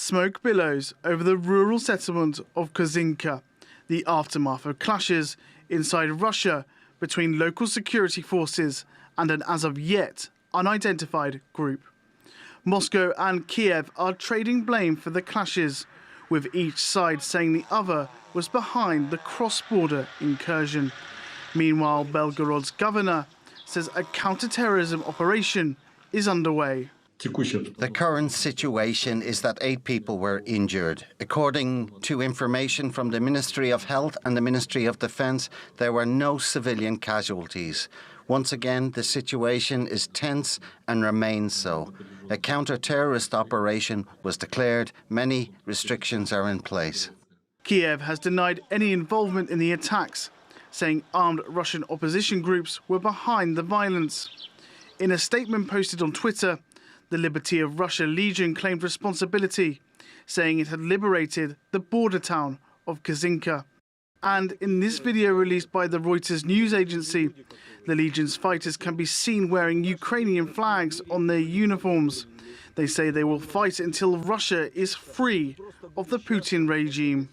Smoke billows over the rural settlement of Kazinka, the aftermath of clashes inside Russia between local security forces and an as of yet unidentified group. Moscow and Kiev are trading blame for the clashes, with each side saying the other was behind the cross-border incursion. Meanwhile, Belgorod's governor says a counter-terrorism operation is underway. The current situation is that 8 people were injured. According to information from the Ministry of Health and the Ministry of Defense, there were no civilian casualties. Once again, the situation is tense and remains so. A counter-terrorist operation was declared. Many restrictions are in place. Kiev has denied any involvement in the attacks, saying armed Russian opposition groups were behind the violence. In a statement posted on Twitter, the Liberty of Russia Legion claimed responsibility, saying it had liberated the border town of Kazinka. And in this video released by the Reuters news agency, the Legion's fighters can be seen wearing Ukrainian flags on their uniforms. They say they will fight until Russia is free of the Putin regime.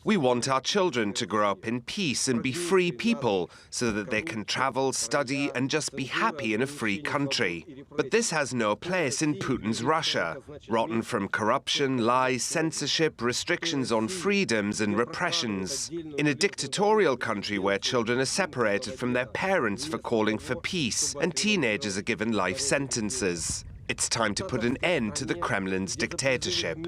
We want our children to grow up in peace and be free people so that they can travel, study and just be happy in a free country. But this has no place in Putin's Russia, rotten from corruption, lies, censorship, restrictions on freedoms and repressions. In a dictatorial country where children are separated from their parents for calling for peace and teenagers are given life sentences. It's time to put an end to the Kremlin's dictatorship.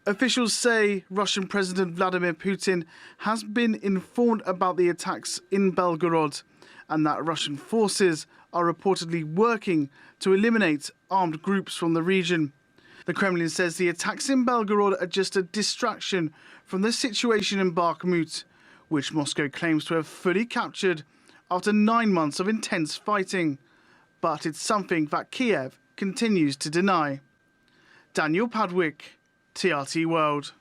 Officials say Russian President Vladimir Putin has been informed about the attacks in Belgorod and that Russian forces are reportedly working to eliminate armed groups from the region. The Kremlin says the attacks in Belgorod are just a distraction from the situation in Bakhmut, which Moscow claims to have fully captured after 9 months of intense fighting. But it's something that Kiev continues to deny. Daniel Padwick, TRT World.